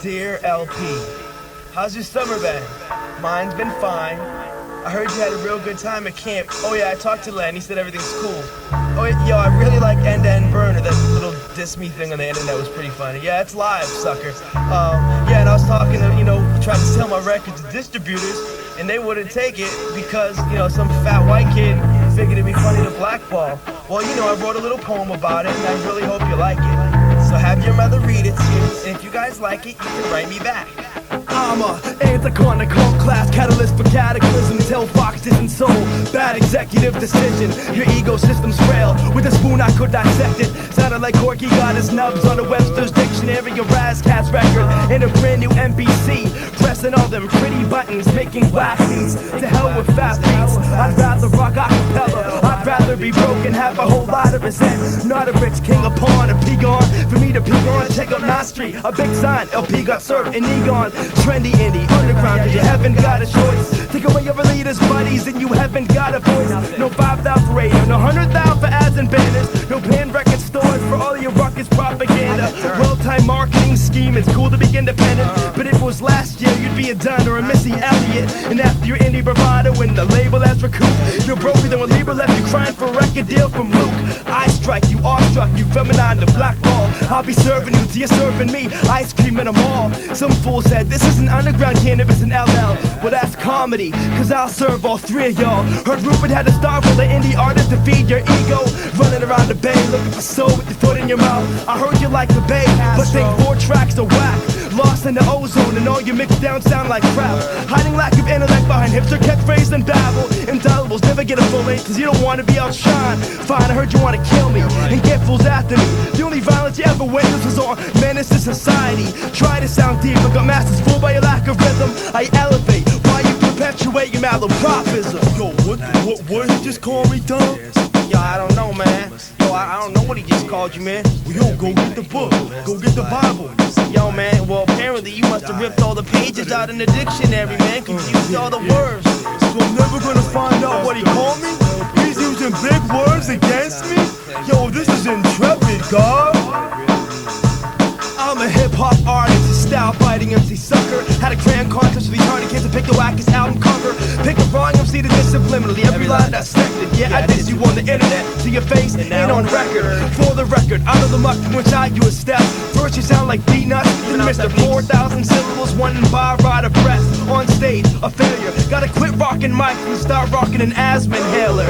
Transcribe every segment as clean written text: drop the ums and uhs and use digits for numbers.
Dear LP, how's your summer been? Mine's been fine. I heard you had a real good time at camp. Oh yeah, I talked to Len, he said everything's cool. Oh yo, I really like End to End Burner, that little diss me thing on the internet was pretty funny. Yeah, it's live, sucker. Yeah, and I was talking to, trying to sell my record to distributors, and they wouldn't take it because, some fat white kid figured it'd be funny to blackball. Well, I wrote a little poem about it, and I really hope you like it. So have your mother read it to you, and if you guys like it, you can write me back. I'm a Anticon, a cult class catalyst for cataclysm. Tell Fox isn't soul, bad executive decision. Your ecosystem's frail, with a spoon I could dissect it. Sounded like Corky got his nubs on a Webster's dictionary. A Razzcast record and a brand new NBC. Pressing all them pretty buttons, making whack beats. To hell with fat beats, I'd rather rock acapella. I'd rather be broken, have a whole lot of resent. Not a rich king, a pawn, a pig on. For me to pig on, check out my street. A big sign, LP got served in Egon. Trendy indie, underground, cause you haven't got a choice. Take away your leaders, buddies, and you haven't got a voice. No 5,000 for radio, no 100,000 for ads and banners. No pan record stores for all your ruckus propaganda. Well-timed marketing scheme, it's cool to be independent. But if it was last year, you'd be a Dunn or a Missy Elliott. And after your indie bravado, when the label has recouped, you're broken, then when Libra left you crying for a record deal from Luke. I strike you, awestruck you, feminine to Blackball. I'll be serving you till you're serving me, ice cream in a mall. Some fool said this isn't underground cannabis in LL. Well that's comedy, cause I'll serve all three of y'all. Heard Rupert had to starve for the indie artist to feed your ego. Running around the bay looking for soul with your foot in your mouth. I heard you like the bay, but think 4 tracks are whack. Lost in the ozone and all your mixed down sound like crap. Hiding lack of intellect behind hipster catchphrase and babble. Indelibles never get a full length cause you don't want to be outshined. Fine, I heard you want to kill me and get fools after me. The only violence you ever witnessed was on menace to society. Try to sound deep but got masters fooled by your lack of rhythm. I elevate while you perpetuate your malapropism. Yo, what he just called me, dumb? Yo, I don't know, man. Yo, I don't know what he just called you, man. Well, yo, go get the book. Go get the Bible. Yo, man, well, apparently you must have ripped all the pages out in the dictionary, man. Confused all the words. So I'm never gonna find out what he called me? He's using big words against me? Yo, this is intrepid, God. I'm a hip-hop artist, a style-fighting MC sucker. Had a grand contest with retarded kids to pick the wackest album cover. Pick the wrong MC to diss subliminally, every line dissected. Yeah, I diss you on the internet, to your face, and on record. For the record, out of the muck from which I you a step. First you sound like peanuts, then Mr. 4,000 syllables, one and 5 ride a breath. On stage, a failure. Gotta quit rocking mics and start rocking an asthma inhaler.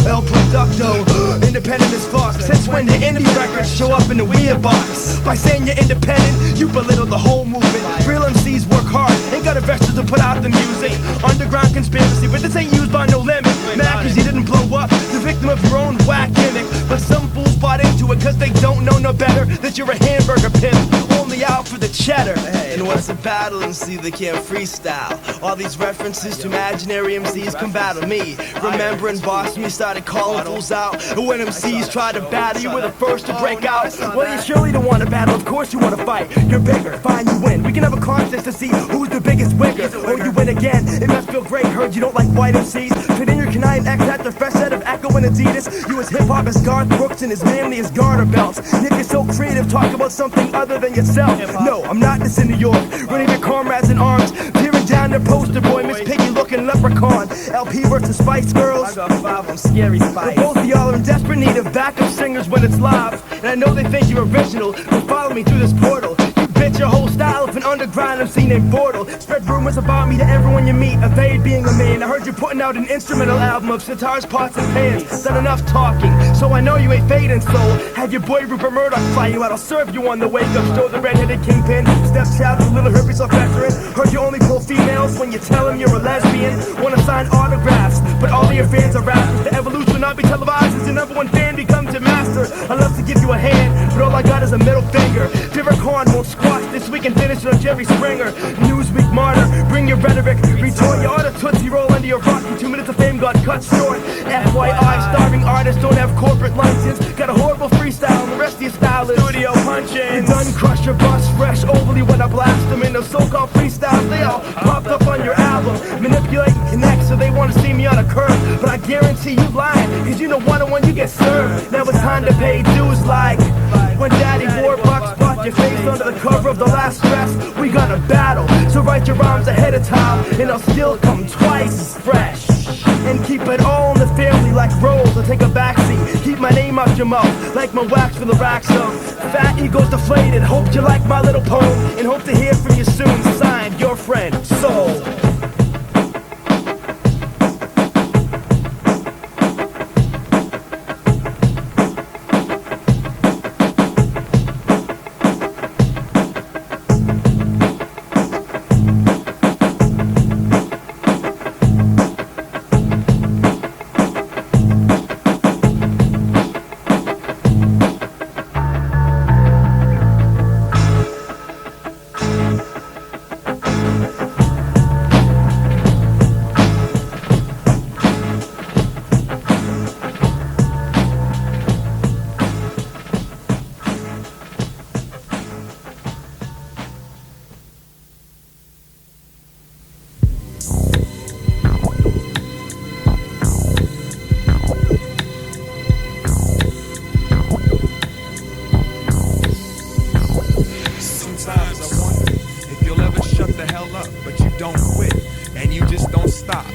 El Producto, independent as fuck. Since when the indie records show up in the weird box? By saying you're independent, you belittle the whole movement. Real MCs work hard, ain't got investors to put out the music. Underground conspiracy, but this ain't used by no limit. Mad cause you didn't blow up, the victim of your own whack gimmick. But some fools bought into it cause they don't know no better. That you're a hamburger pimp, only out for the cheddar. And what's a battle MC that can't freestyle? All these references to imaginary MCs come battle me. Remembering boss me started calling fools out. And when MCs try to battle, you were the first to break out. Well, you surely don't want to battle, of course you want to fight. You're bigger, fine, you win. We can have a contest to see who's the biggest wigger. Oh, you win again, it must feel great. Heard you don't like white MCs. Fit in your canine X at the fresh set of Echo and Adidas. You as hip-hop as Garth Brooks and as manly as garter belts. And if you're so creative, talk about something other than yourself. No, I'm not this in New York. Running your comrades in arms. Peering down their poster boy, Miss Piggy looking leprechaun. LP versus Spice Girls. I got 5 on Scary Spice. Both of y'all are in desperate need of backup singers when it's live. And I know they think you're original, but follow me through this portal. You bitch your whole style of an underground MC named Bortle. Spread rumors about me to everyone you meet, evade being a man. I heard you putting out an instrumental album of sitars, pots, and pans. Done enough talking, so I know you ain't fading soul. Have your boy Rupert Murdoch fly you out, I'll serve you on the wake-up show. The redheaded kingpin, stepchild to little herpes off veteran. Heard you only pull females when you tell them you're a lesbian. Wanna sign autographs, but all of your fans are rappers. The evolution will not be televised as your #1 fan becomes your master. I love to give you a hand, but all I got is a middle finger. Derek Horn won't squash this week and finish it on Jerry Springer. Newsweek martyr, bring your rhetoric. Retort your auto Tootsie Roll under your rock. 2 minutes of fame got cut short. FYI, starving artists don't have corporate license. Got a horrible freestyle and the rest of your style is studio punching. You done crush your bust fresh overly when I blast them. In those so-called freestyles, they all popped up on your album. Manipulate and connect so they wanna see me on a curve. But I guarantee you lying, cause you know one-on-one you get served. Now it's time to pay dues like when Daddy Warbucks bought your face under the cover of the last dress. We gonna battle, so write your rhymes ahead of time, and I'll still come twice as fresh. And keep it all in the family like rolls, I'll take a backseat. Keep my name out your mouth, like my wax for the racks of fat egos deflated. Hope you like my little poem, and hope to hear from you soon. Signed, your friend, Soul.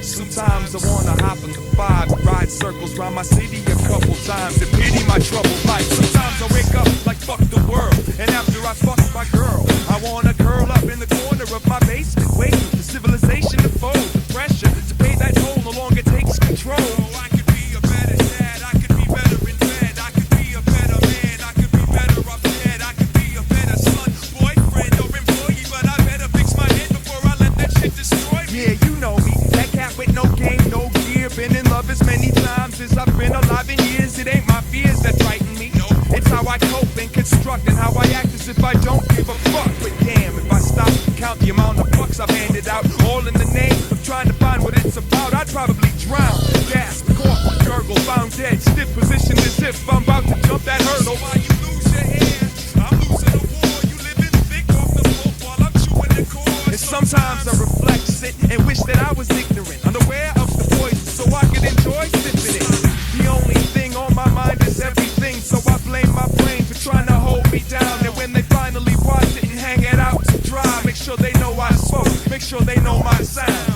Sometimes I wanna hop in the five, ride circles round my city a couple times and pity my troubled life. Sometimes I wake up like fuck the world, and after I fuck my girl, I wanna curl up in the corner of my basement, waiting for civilization to fold. The pressure to pay that toll no longer takes control. I could be a better dad, I could be better in bed, I could be a better man, I could be better off dead, I could be a better son, boyfriend, or employee, but I better fix my head before I let that shit destroy me. Yeah, you know me, that cat with no game, no gear, been in love as many times as I've been alive in years. It ain't my fears that frighten me, no, it's how I cope and construct and how I act as if I don't give a fuck. But damn, if I stop to count the amount of bucks I've handed out, all in the name of trying to find what it's about, I'd probably drown, gasp, cough, gurgle, found dead, stiff position as if I'm about to jump that hurdle. While you lose your hair, I'm losing the war. You living thick off the floor while I'm chewing the cord. And sometimes I reflect, sit, and wish that I was ignorant, unaware of the poison, so I could enjoy sipping it. The only thing on my mind is everything, so I blame my brain for trying to hold me down. And when they finally watch it and hang it out to dry, make sure they know I spoke, make sure they know my sound.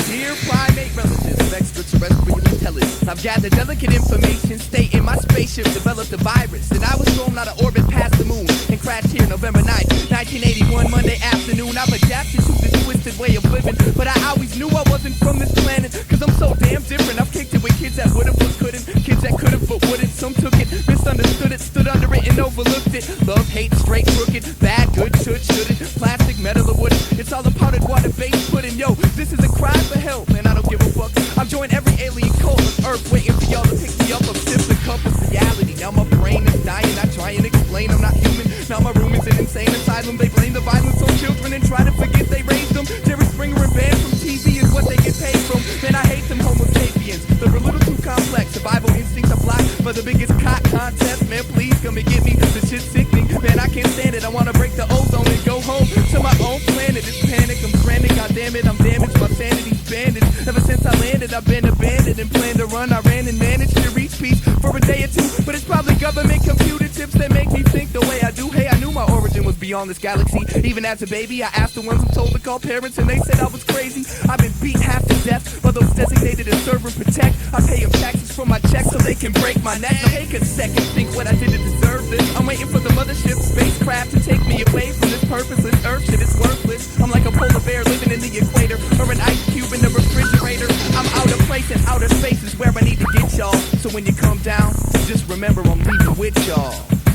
Dear primate relatives of extraterrestrial intelligence, I've gathered delicate information stating my spaceship developed a virus, and I was thrown out of orbit past the moon and crashed here November 9th, 1981, Monday afternoon. I've adapted to this twisted way of living, but I always knew I wasn't from this planet, cause I'm so damn different. I've kicked it with kids that would've but couldn't, kids that could've but wouldn't. Some took it, misunderstood it, stood under it and overlooked it. Love, hate, straight, crooked, bad, good, shouldn't, plastic, metal or wood. It's all a powdered water-based pudding. Yo, this is a cry for help, man, I don't give a fuck. I've joined every alien cult on Earth, waiting for y'all to pick me up. I'm sipped a cup of reality. Now my brain is dying. I try and explain I'm not human. Now my room is an insane asylum. They blame the violence on children and try to forget they raised them. Jerry Springer and banned from TV is what they get paid from. Man, I hate them homo sapiens. They're a little too complex. Survival instincts are blocked for the biggest cock contest. Man, please come and get me. This shit's sickening. Man, I can't stand it. I wanna break the ozone and go home to my own planet. It's panic. I'm stranded. God damn it, I'm damaged. My sanity's bandaged. Ever since I landed, I've been abandoned and planned to run. I ran and managed to reach peace for a day or two, but it's probably government computer chips that make me think the way I do. Hey, I knew my origin was beyond this galaxy. Even as a baby, I asked the ones who told to call parents, and they said I was crazy. I've been beat half to death by those designated to serve and protect. I pay them taxes for my checks so they can break my neck. Now take a second, think what I did to deserve this. I'm waiting for the mothership spacecraft to take me away from this purposeless earth shit. It's worthless. I'm like a polar bear living in the equator, or an ice cube in the refrigerator. I'm out of place and outer space is where I need to get y'all. So when you come down, just remember I'm leaving with y'all.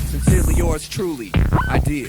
Sincerely yours truly, Idea.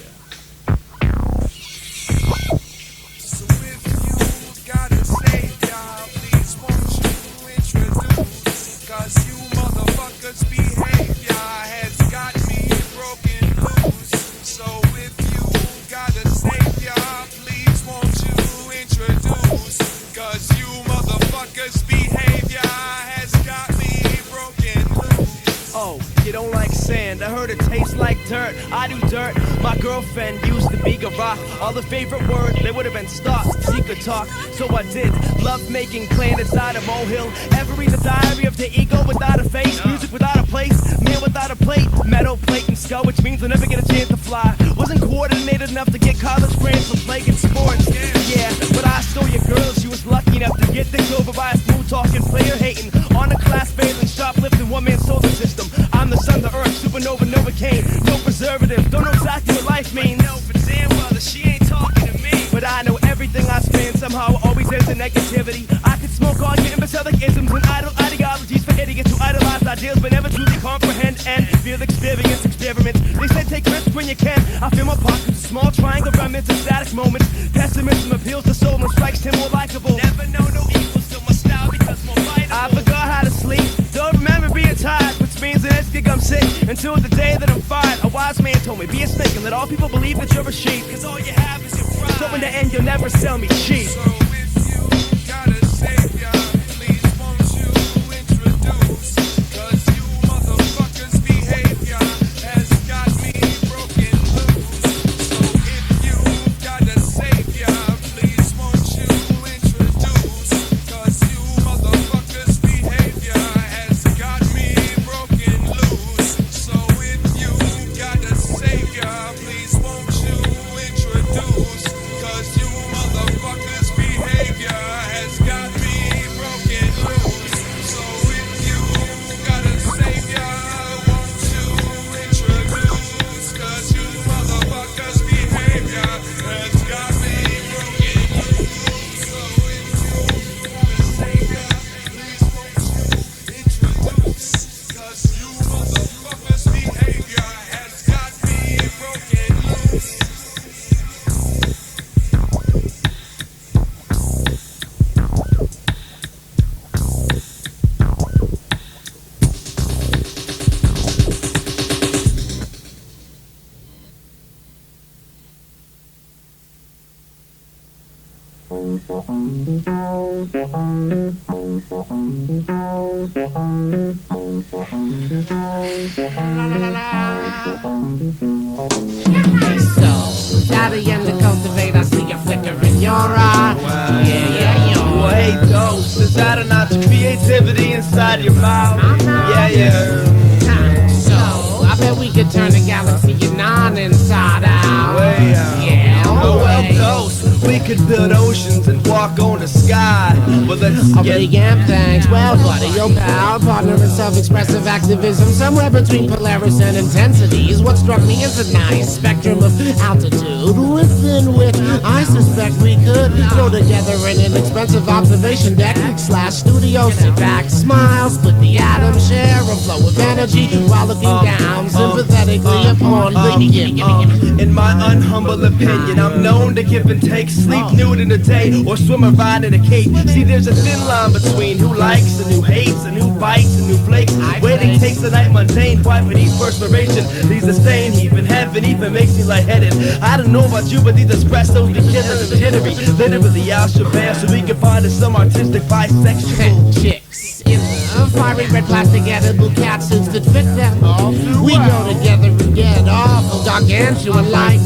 So if you gotta say, y'all, please won't you introduce? Cause you motherfuckers behavior has got me broken loose. So if you gotta say, y'all, please won't you introduce? Cause you motherfuckers behavior has got me broken loose. Oh, you don't like sand, heard it tastes like dirt. I do dirt. My girlfriend used to be a rock. All the favorite words, they would have been stock. Secret talk, so I did. Love making, playing inside a molehill. Ever read the diary of the ego without a face? Music without a place, man without a plate. Metal plate and skull, which means I'll never get a chance to fly. Wasn't coordinated enough to get college grants for playing sports. Yeah, but I saw your girl, she was lucky enough to get things over by a smooth talking player hating. On a class failing, shoplifting, one man solar system. I'm the sun, the earth, supernova, Novocaine. No preservative, don't know exactly what life means. No, but damn well that she ain't talking to me. But I know everything I spend somehow always ends in negativity. I could smoke all your imbecilic isms and idle ideologies for idiots who idolize ideals but never truly comprehend and feel experience experiments. They said take risks when you can. I feel my pockets, a small triangle remnants of static moments. Pessimism appeals to soul and strikes him more likable. Never know no equals to my style because more vital. I forgot how to sleep, don't remember being tired, which means the next gig I'm sick until the day that I'm fired. A wise man told me, be a snake and let all people believe that you're a sheep. Cause all you have is your pride. So in the end you'll never sell me cheap. So if you got a savior, please won't you introduce? Cause you motherfuckers' behavior has got me broken loose. So if you got a savior, please won't you introduce? Cause you motherfuckers' behavior has got me broken loose. So if you got a savior, please won't you introduce? Cause you motherfuckers' behavior has got me broken loose. So if you got a savior, won't you introduce? Cause you motherfuckers' behavior has got me broken loose. So if you got a savior, please won't you introduce? Cause you motherfuckers' behavior has got me broken loose. So, daddy and the cultivate, I see a flicker in your eye. Yeah, Well, hey, Ghost, is that an ounce of creativity inside your mouth? Yeah. So, I bet we could turn the galaxy of nine inside out. Way out. Yeah, Oh, well, way. Ghost, we could build oceans and walk on the sky. But let's Oh, get really am thanks. Well, buddy, your pal, partner in self-expressive activism, somewhere between Polaris and intensities. What struck me is a nice spectrum of altitude, within which I suspect we could go together in an expensive observation deck / studio. Sit back, smile, split the atom, share a flow of energy while looking down sympathetically upon the In my unhumble opinion, I'm known to give and take, sleep nude in the day or swim around in a cape. See, there's a thin line between who likes and who hates and who bites and who flakes. Waiting takes the night mundane, quiet beneath perspiration. Leaves a stain, even heaven even makes me lightheaded. I don't know about you, but these espressos be killing the jittery. Literally, I'll shebang so we can find us some artistic bisexual chicks in the fiery red plastic edible cat suits that fit them. We go together and get awful gargantuan like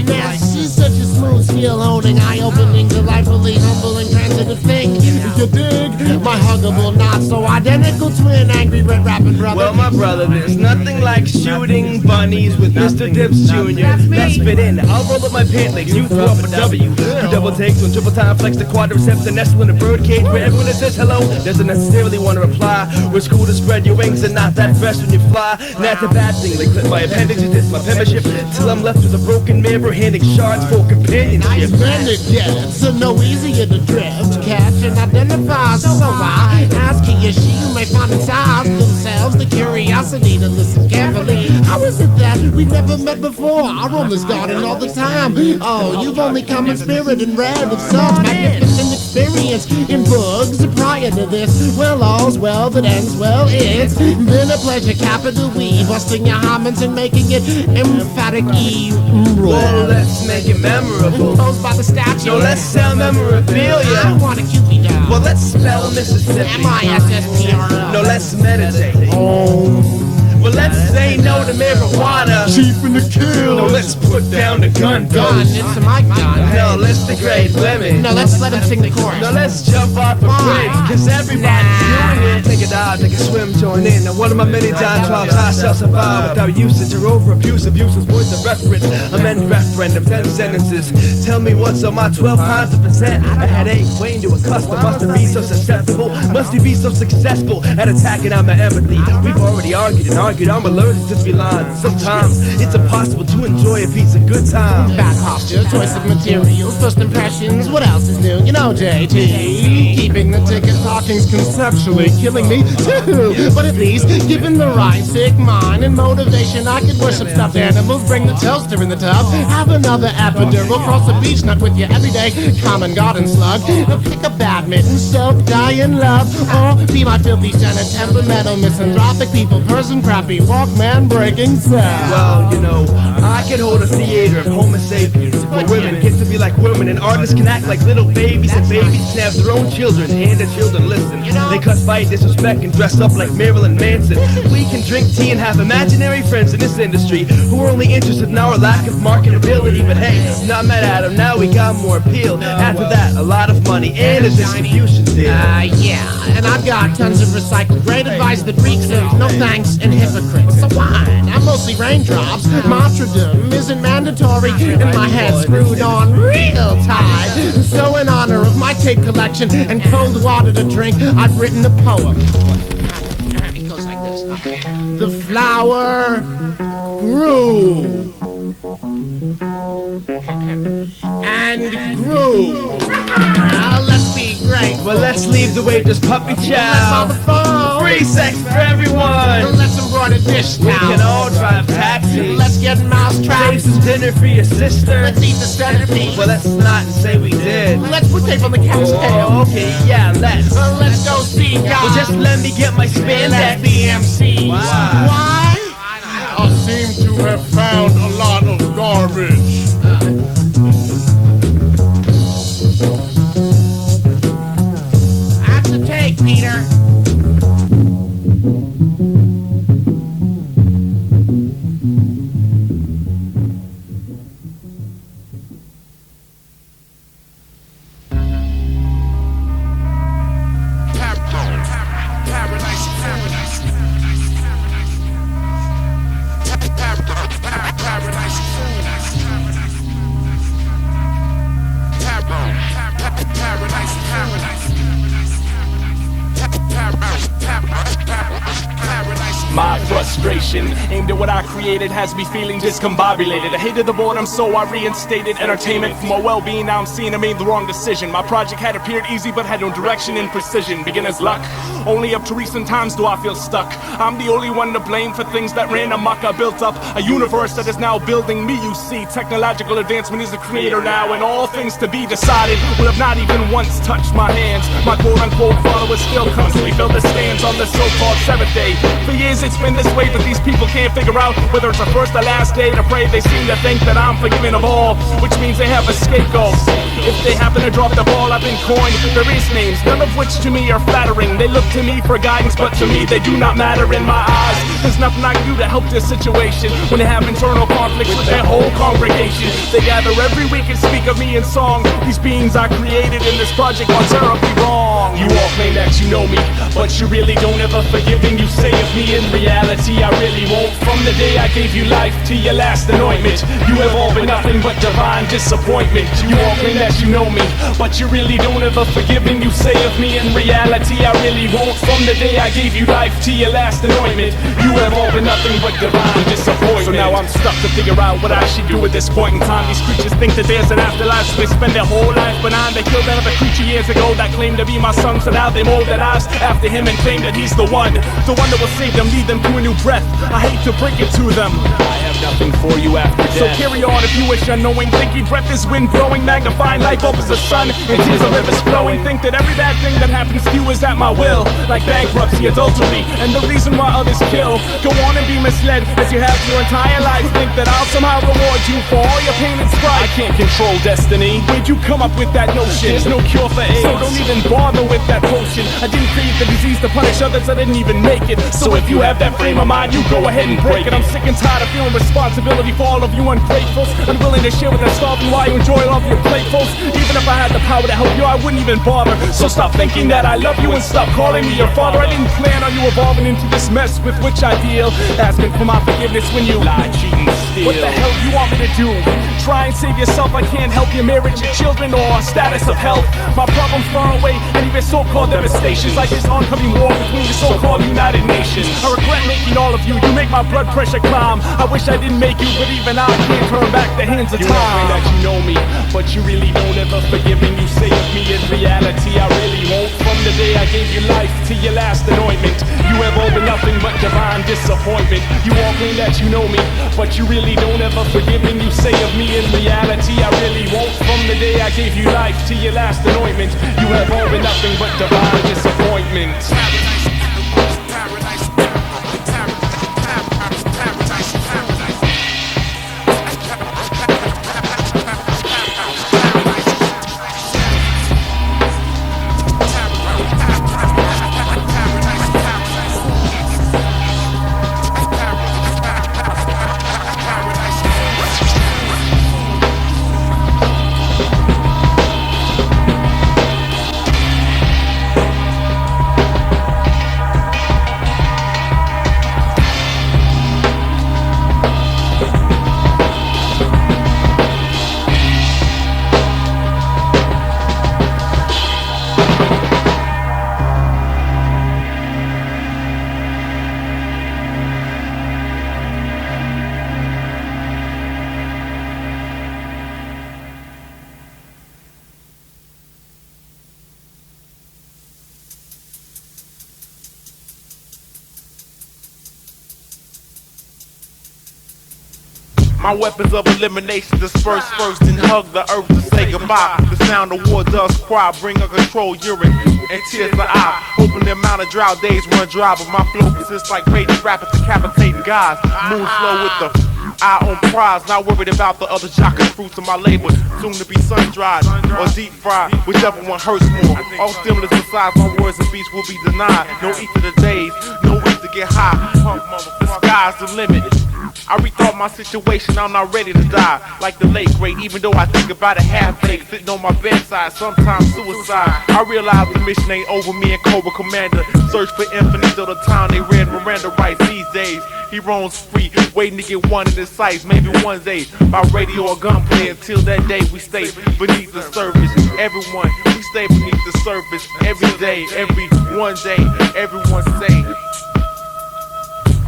yes, she's such a smooth skill holding, eye-opening, delightfully humble and transitive thing. You dig? My huggable, not so identical twin, angry red rapping brother. Well, my brother, there's nothing like shooting bunnies with Mr. Dips Jr. Let's fit in. I'll roll up my pant legs, you throw up a W. Two double takes on triple time, flex the quadriceps and nestle in a bird cage where everyone that says hello doesn't necessarily want to reply. We're cool to spread your wings and not that fresh when you fly. Not the bad thing, they clip my appendages, it's my penmanship. Till I'm left with a broken mirror, handing shards for companionship. Then it gets no easier to drift, catch and identify. So I ask he or she who may find inside themselves the curiosity to listen carefully. How is it that we've never met before? I roam this garden all the time. Oh, you've only come in spirit and read of such magnificent experience in books prior to this. Well, all's well that ends well. It's been a pleasure, capital we, busting your homins and making it emphatic E. Well, let's make it memorable. Posed by the statue. No, let's sell memorabilia. I want a Cupid doll. Well, let's spell Mississippi. M-I-S-S-P-R-O. No, let's meditate. Well, let's say no to marijuana. Chief in the kill. No, let's put down the gun. Gun, it's my gun. No, let's degrade women. No, let's let him sing the chorus. No, let's jump off a bridge, cause everybody's doing it. Take a dive, take a swim, join in. Now one of my many diatribes, I shall survive without usage or over abuse. Abuse is words of reference. Amend referendum, 10 sentences. Tell me what's on my 12 pounds of percent. A headache, waiting to a custom. Must it be so susceptible? Must you be so successful at attacking out my empathy? We've already argued and argued. I'm allergic to felines. Sometimes it's impossible to enjoy a piece of good time. Bad posture, choice of materials, first impressions, what else is new? You know, JT. Keeping the ticket talking's conceptually killing me too. But at least, given the right sick mind and motivation, I could worship stuffed animals, bring the toaster in the tub, have another epidural, cross the beach nut with you every day, common garden slug. Now pick a badminton, soak, die in love, or be my filthy senate, temperamental, misanthropic people, person crappy, Walkman breaking sound. Well, you know, I can hold a theater of Homo sapiens where women get to be like women and artists can act like little babies and babies can have their own children and their children listen. They cuss, fight, disrespect and dress up like Marilyn Manson. We can drink tea and have imaginary friends in this industry who are only interested in our lack of marketability. But hey, not mad at them, now we got more appeal. After that, a lot of money and a distribution deal. Yeah, and I've got tons of recycled great advice that reeks of no thanks and hypocrites. So fine, I'm mostly raindrops. Martyrdom isn't mandatory, and my head's screwed on real tight. So in honor of my tape collection and cold water to drink, I've written a poem. It goes like this. The flower grew and grew. Now let's be great. Well, let's leave the waitress puppy Let's on chow. the phone. Free sex for everyone. Let's embroider dish We can now. all drive taxis. Let's get mouse Save traps. some dinner for your sister. Let's eat the centipede. Well, let's not say we did. Let's put tape on the cat's Oh, tail. okay, yeah, let's. Let's go see God. Well, just let me get my And that's spandex. the MC. Wow. Why? I seem to have found a lot of garbage. That's a take, Peter. My frustration, aimed at what I created, has me feeling discombobulated. I hated the boredom, so I reinstated entertainment for my well-being. Now I'm seeing I made the wrong decision. My project had appeared easy, but had no direction and precision. Beginner's luck, only up to recent times do I feel stuck. I'm the only one to blame for things that ran amok. I built up a universe that is now building me, you see. Technological advancement is the creator now, and all things to be decided will have not even once touched my hands. My quote-unquote followers still constantly fill the stands on the so-called seventh day. For years it's been this way, but these people can't figure out whether it's the first or last day to pray. They seem to think that I'm forgiven of all, which means they have a scapegoat. If they happen to drop the ball, I've been coined various names, none of which to me are flattering. They look to me for guidance, but to me they do not matter in my eyes. There's nothing I can do to help this situation when they have internal conflicts with their whole congregation. They gather every week and speak of me in song. These beings I created in this project are terribly wrong. You all claim that you know me, but you really don't ever forgive me. You say of me in reality I really won't. From the day I gave you life to your last anointment, you have all been nothing but divine disappointment. You all claim that you know me, but you really don't ever forgive me. You say of me in reality I really won't. From the day I gave you life to your last anointment, you have all been nothing but divine disappointment. So now I'm stuck to figure out what I should do at this point in time. These creatures think that there's an afterlife, so they spend their whole life benign. They killed another creature years ago that claimed to be my son, so now they mold their lives after him and claim that he's the one that will save them, lead them to a new breath. I hate to break it to them, I have nothing for you after death. So carry on if you wish, unknowing. Thinking breath is wind blowing, magnifying light bulb is the sun, and tears are rivers flowing. Think that every bad thing that happens to you is at my will, like bankruptcy, adultery, and the reason why others kill. Go on and be misled as you have your entire life. Think that I'll somehow reward you for all your pain and strife. I can't control destiny. Where'd you come up with that notion? There's no cure for AIDS, so don't even bother with that potion. I didn't create the disease to punish others, I didn't even make it. So if you have that frame of mind, you go ahead and break it. I'm sick and tired of feeling responsibility for all of you ungratefuls, unwilling to share with the starving while you enjoy all of your platefuls. Even if I had the power to help you, I wouldn't even bother. So stop thinking that I love you and stop calling me your father. I didn't plan on you evolving into this mess with which I deal, asking for my forgiveness when you lie, cheat, and steal. What the hell do you want me to do? Try and save yourself, I can't help your marriage, your children, or status of health. My problem's far away, and even so-called devastations, like this oncoming war between the so-called United Nations. I regret making all of you, you make my blood pressure climb. I wish I didn't make you, but even I can't turn back the hands of time. You know that you know me, but you really don't ever forgiving. You say of me in reality, I really won't. From the day I gave you life to your last anointment, you have all been nothing but divine disappointment. You all claim that you know me, but you really don't ever forgive me. You say of me in reality, I really won't. From the day I gave you life to your last anointment, you have all been nothing but divine disappointment. My weapons of elimination disperse first and hug the earth to say goodbye. The sound of war does cry, bring a control urine and tears the eye. Hoping the amount of drought days run dry, but my flow consists like raging rappers decapitating guys. Move slow with the eye on prize, not worried about the other chocolate fruits of my labor. Soon to be sun-dried or deep-fried, whichever one hurts more. All stimulus besides my words and beats will be denied. No eat for the days, no week to get high. The sky's the limit. I rethought my situation, I'm not ready to die. Like the late great, even though I think about it half-baked, sitting on my bedside, sometimes suicide. I realize the mission ain't over, me and Cobra Commander search for infinite till the time they read Miranda rights. These days, he roams free, waiting to get one in his sights. Maybe one day, by radio or gunplay. Until that day, we stay beneath the surface. Everyone, we stay beneath the surface. Every day, every one day, everyone say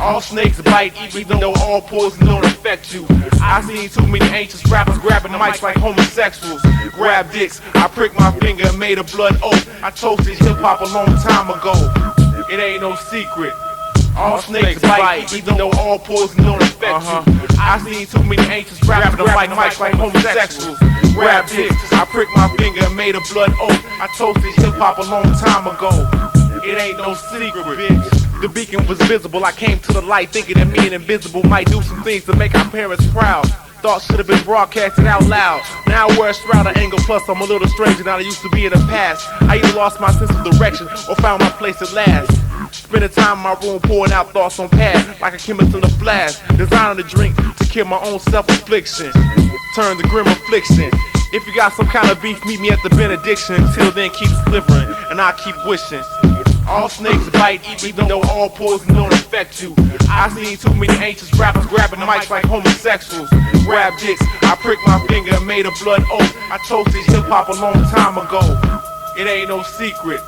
all snakes bite, even though all poison don't affect you. I seen too many ancient rappers grabbing mics like homosexuals. Grab dicks, I pricked my finger and made a blood oath. I toasted hip-hop a long time ago. It ain't no secret. All snakes bite, even though all poison don't affect you. I seen too many ancient rappers grabbing mics like homosexuals. Grab dicks, I pricked my finger and made a blood oath. I toasted hip-hop a long time ago. It ain't no secret, bitch. The beacon was visible, I came to the light thinking that me and Invisible might do some things to make our parents proud. Thoughts should have been broadcasted out loud. Now I wear a shroud of anger, plus I'm a little stranger than I used to be in the past. I either lost my sense of direction or found my place at last. Spending time in my room pouring out thoughts on pad, like a chemist in a flash. Designing a drink to kill my own self-affliction. Turn to grim affliction. If you got some kind of beef, meet me at the benediction. Until then, keep slivering, and I keep wishing. All snakes bite, even though all poison don't affect you. I seen too many ancient rappers grabbing mics like homosexuals. Grab dicks, I pricked my finger and made a blood oath. I toasted hip-hop a long time ago. It ain't no secret.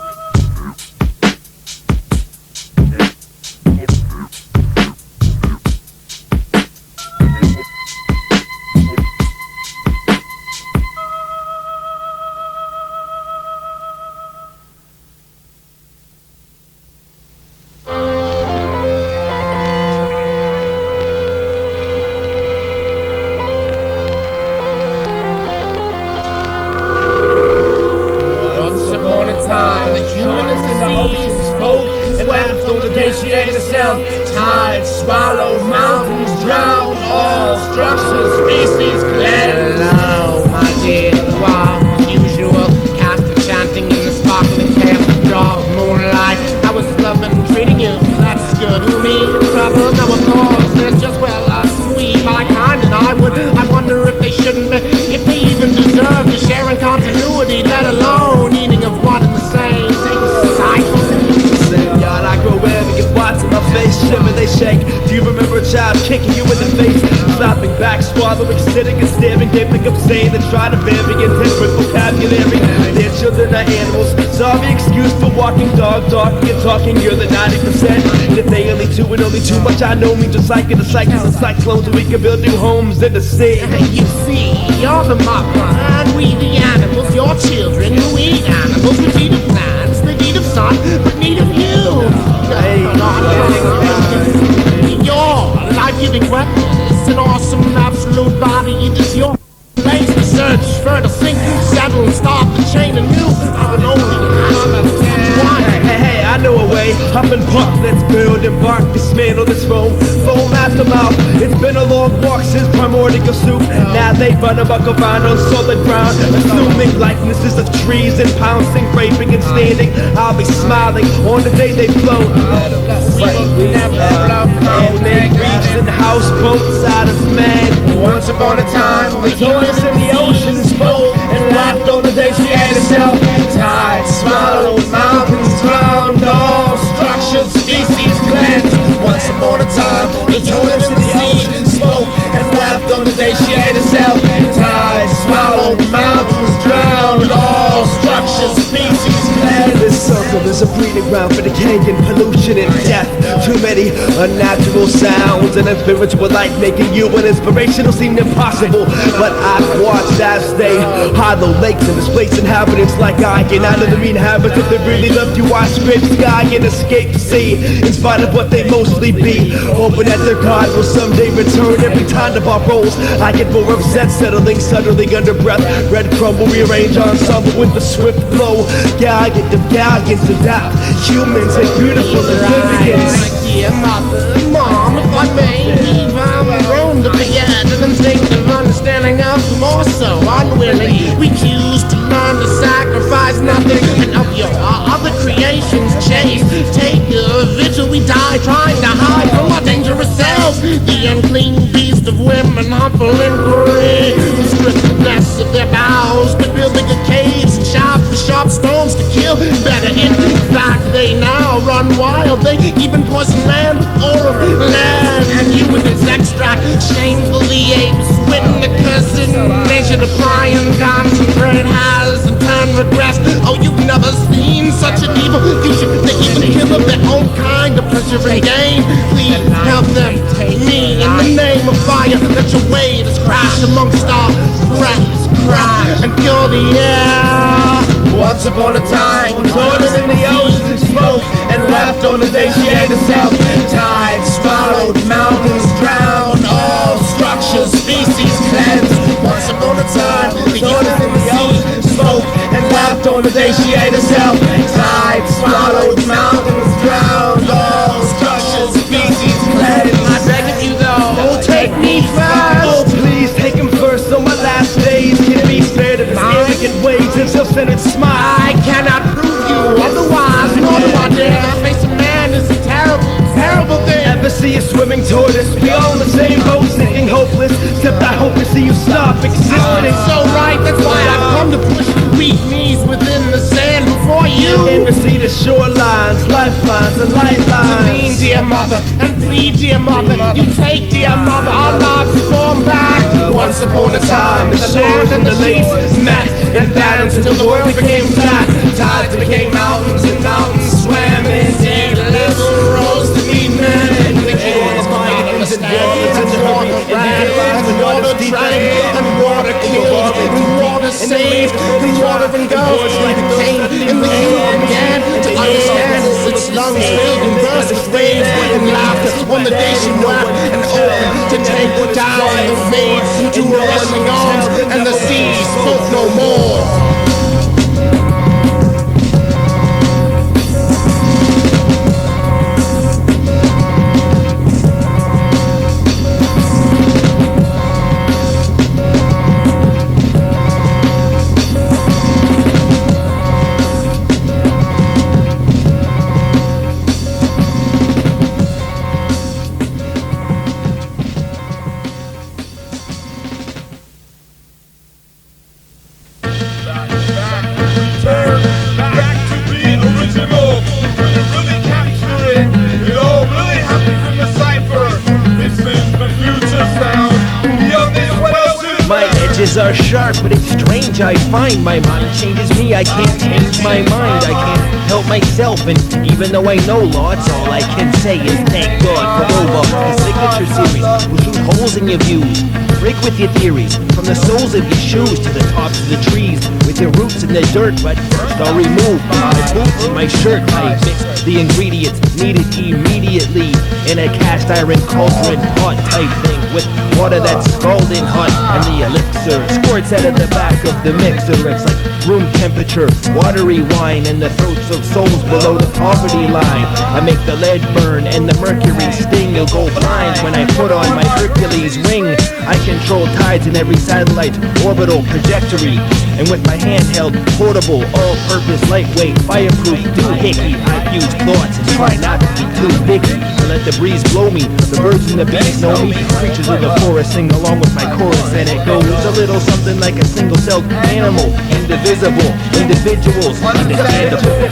following, sitting and staring. They pick up saying and try to vary intense with vocabulary. Their children are animals. Sorry, excuse for walking dog, talking and talking. You're the 90%. And if they only two and only too much, I know me just like the cycles and cyclones. And we can build new homes in the sea. You see, you're the mother, and we the animals, your children, who eat animals, we need of plants, the need of sun, but need of you. Your life-giving weapon is an awesome absolute body. It is your place to search, further sink, settle, start the chain anew. I'm an only one. Hey, I know a way. Up and park, let's build and bark. Dismantle this foam after mouth. It's been a long walk since primordial soup. Now they run amok around on solid ground, assuming likenesses of trees and pouncing, raping and standing. I'll be smiling on the day they float. And they reach in houseboats out of man. Once upon a time, we joined us in the ocean spoke and laughed on the day she ate herself. Tide swallowed mountains, drowned all structures, species cleansed. Once upon a time, we joined us in the ocean spoke and laughed on the day she ate herself. Tide swallowed mountains, drowned all structures, species cleansed. This circle is a breeding ground for decay and pollution and death. Too many unnatural sounds and a spiritual light making you an inspirational seem impossible. But I've watched as they hollow lakes and displace inhabitants like I can. Out of the mean habits, if they really loved you, I scrape sky and escape sea. In spite of what they mostly be, hoping that their God will someday return. Every time the bar rolls, I get more upset, settling suddenly under breath. Red crumble, rearrange ensemble with the swift flow. Gallant of galleons of doubt, humans and beautiful significance. Dear mother, mom, if I may leave, I'm prone to forget an instinctive understanding of more so unwilling. We choose to learn to sacrifice nothing and of your other creations chase. Take a vigil, we die trying to hide from our dangerous selves. The unclean beast of women humble and greed, who strip the nests of their bowels, but building a caves and sharp stones to kill. Better in fact, they now run wild. They even poison land or land, and you with its extract shamefully apes within the cursed nature to pry and concentrate has and turn regress. Oh, you've never seen such an evil future. They even kill of their own kind to pleasure and gain. Please help them, me, in the name of fire. Let your weight is crashed amongst our breaths, cry and kill the air. Once upon a time, floated in the ocean, spoke and laughed on the day she ate herself. Tide swallowed mountains, drowned all structures, species cleansed. Once upon a time, floated in the ocean, spoke and laughed on the day she ate herself. Tide swallowed mountains, drowned all structures, species cleansed. I beg of you though, take me first. Oh, please take him first on my last days. Can be spared of his arrogant ways and self-centered smile. I cannot prove you otherwise, nor do I dare. Face a man is a terrible, terrible thing. Ever see a swimming tortoise? We all in the same boat, sinking hopeless. Except I hope to see you stop existing. So right, that's why I've come to push weak knees within the sand before you. And to see the shorelines, lifelines, and lifelines. Lean, dear mother, and plead, dear mother. You take, dear mother, our lives form back. Once upon a time, the shores and the lakes met and balanced until the world became flat. Tides became mountains and mountains swam into the little rose to meet men. And the kings minds and worlds and water ran and water drank and water killed and water saved and water and goes like a cane in the human hand to understand its lungs filled and burst with rage and laughter on the day she wept and opened to take down the maids into her rushing arms and the sea spoke no more. eyes are sharp, but it's strange I find my mind changes me. I can't change my mind, I can't help myself. And even though I know law, it's all I can say is thank God for Robo, the signature series will shoot holes in your views, break with your theories, from the soles of your shoes to the tops of the trees, with your roots in the dirt. But first I'll remove my boots and my shirt. I mix the ingredients needed immediately in a cast iron cauldron pot type thing, with water that's scalding hot, and the elixir squirts out of the back of the mixer. It's like room temperature, watery wine in the throats of souls below the poverty line. I make the lead burn and the mercury sting. You'll go blind when I put on my Hercules ring. I control tides in every satellite orbital trajectory, and with my handheld, portable, all-purpose, lightweight, fireproof doohickey, I fuse thoughts and try not to be too picky. I let the breeze blow me, the birds and the bees know me. Creatures of the forest sing along with my chorus, and it goes a little something like a single-celled animal, indivisible, individuals, understandable.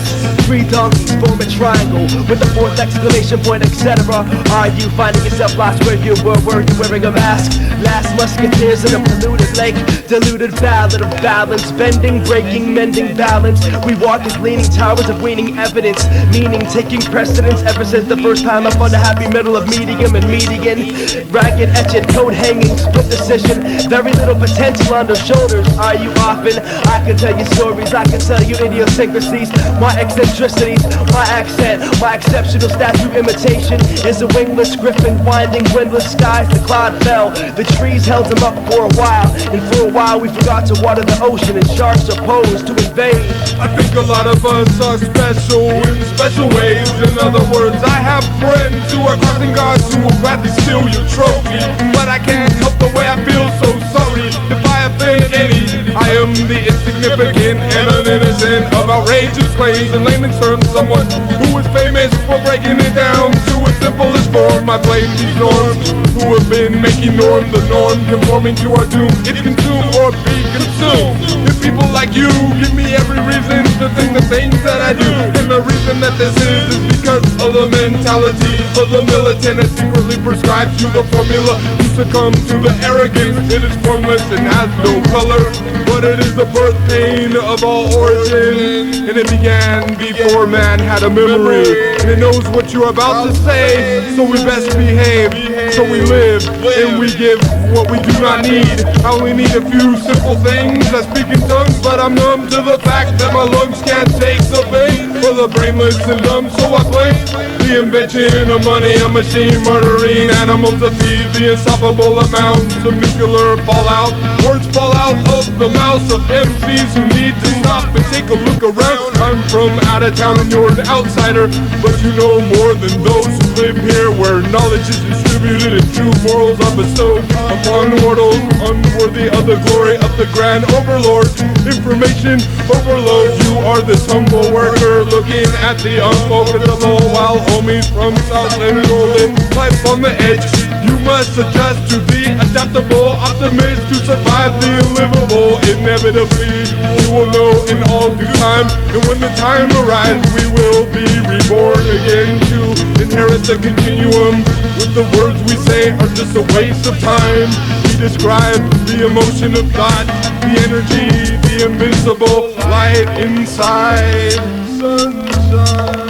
Three donkeys form a triangle with a fourth exclamation point, etc. Are you finding yourself lost where you were you wearing a mask? Last musketeers in a polluted lake, deluded ballad of balance, bending, breaking, mending balance. We walk as leaning towers of waning evidence, meaning taking precedence ever since the first time I found a happy middle of medium and median. Ragged, etched, coat hanging, split decision, very little potential on their shoulders. Are you often? I can tell you stories, I can tell you idiosyncrasies, my eccentricities, my accent, my exceptional statue imitation is a wingless griffin winding windless skies. The cloud fell, the trees held him up for a while, and for a while we forgot to water the ocean, and sharks are posed to invade. I think a lot of us are special in special ways. In other words, I have friends who are crossing guards who will gladly steal your trophy, but I can't help the way I feel so sorry if I offend any. I am the insignificant and uninnocent of outrageous claims. In layman's terms, someone who is famous for breaking it down to its simplest form. I blame these norms who have been making norm the norm, conforming to our doom. It's consume or be consumed. If people like you give me every reason to think the things that I do, and the reason that this is because of the mentality of the militant that secretly prescribes you the formula. You succumb to the arrogance. It is formless and has no color, but it is the birth pain of all origin, and it began before man had a memory, and it knows what you're about to say, so we best behave, so we live, and we give what we do not need. I only need a few simple things. I speak in tongues, but I'm numb to the fact that my lungs can't take the pain for the brainless and dumb, so I blame the invention of money, a machine murdering animals to feed the insufferable amounts of nuclear fallout. Words fall out of the mouths of MCs who need to stop and take a look around. I'm from out of town and you're an outsider, but you know more than those who live here, where knowledge is distributed and true morals are bestowed upon mortals unworthy of the glory of the grand overlord. Information overload. You are this humble worker looking at the unfocusable, while homies from Southland Golden life on the edge. You must adjust to the adaptable optimist to survive the unlivable. Inevitably, you will know in all due time, and when the time arrives, we will be reborn again to inherit the continuum. With the words we say are just a waste of time. We describe the emotion of thought, the energy, the invincible light inside. Sunshine.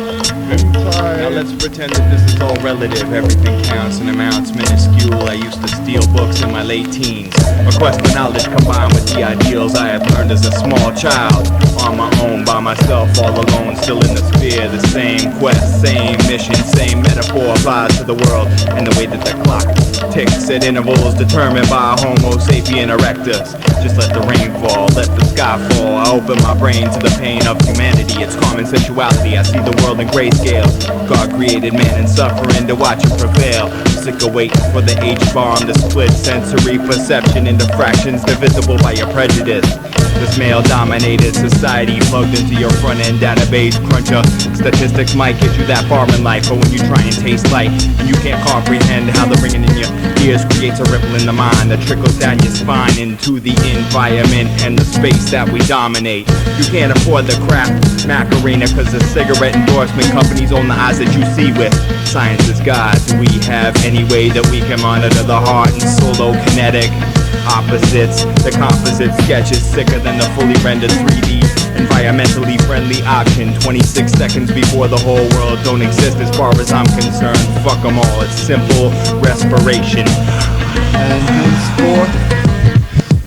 Now let's pretend that this is all relative. Everything counts and amounts minuscule. I used to steal books in my late teens. A quest for knowledge combined with the ideals I had learned as a small child. On my own, by myself, all alone, still in the sphere. The same quest, same mission, same metaphor applies to the world. And the way that the clock ticks at intervals determined by Homo sapien erectus. Just let the rain fall, let the sky fall. I open my brain to the pain of humanity. It's common sensuality. I see the world in grayscale. God created man in suffering to watch it prevail. Sick of waiting for the H-bomb to split sensory perception into fractions divisible by your prejudice. This male-dominated society plugged into your front-end database cruncher. Statistics might get you that far in life, but when you try and taste light and you can't comprehend how the ringing in your ears creates a ripple in the mind that trickles down your spine into the environment and the space that we dominate. You can't afford the craft Macarena cause the cigarette endorsement companies own the eyes that you see with. Science is God. Do we have any way that we can monitor the heart and solo kinetic opposites. The composite sketch is sicker than the fully rendered 3D environmentally friendly option. 26 seconds before the whole world don't exist as far as I'm concerned. Fuck them all, it's simple respiration. And henceforth,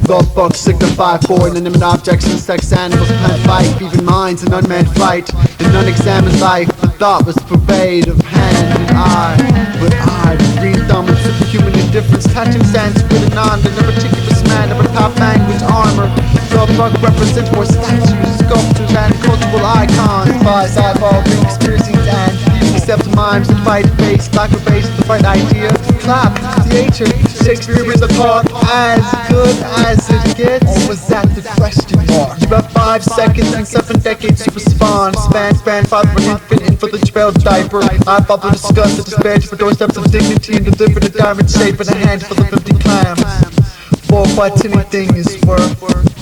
God fuck signify for inanimate objects, insects, animals, plant life, even minds in unmanned flight, in unexamined life. The thought was pervade of hand and eye, but I, with green thumb and superhuman indifference, touching sands with an on, the meticulous man of a top language armor. God fuck represents more statues, sculptures, and cultural icons, by eyeball conspiracies and except mimes that fight face, like a base with the right idea. Clap, theater, Shakespeare in the park, as good as it gets. Or was that the question mark? You have 5 seconds and 7 decades to respond. Span, father of an infant in for the trailed diaper. I father discuss the despair to the doorsteps of dignity and delivered a diamond shape in a handful of empty clams. For what anything is worth.